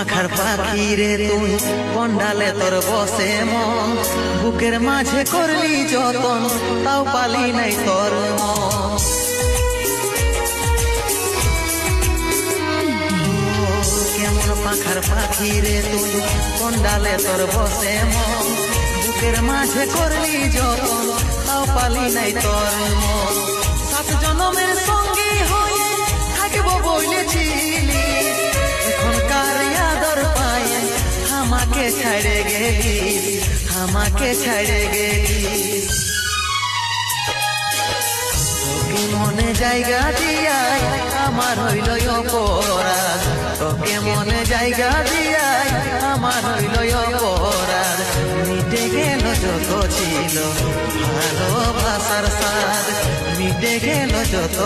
পাখার পাখি রে তুই কন্ডালে তোর বসে মন বুকের মাঝে করলি যতন তাও পালি নাই তোর মন কেমন পাখার পাখি রে তুই কন্ডালে তোর বসে মন বুকের মাঝে করলি যতন তাও পালি নাই তোর মন সাত জনমের সঙ্গী হয়ে থাকবো বলেছিলি এখনকার আদর পায়ে আমাকে ছাড়ে গেলি আমাকে ছাড়ে গেলি তোকে মনে জায়গা দিয়াই আমার হইল অপরাধ তোকে মনে জায়গা দিয়াই আমার হইল অপরাধ মিটে গেল যত ছিল ভালোবাসার সাথ মিটে গেল যত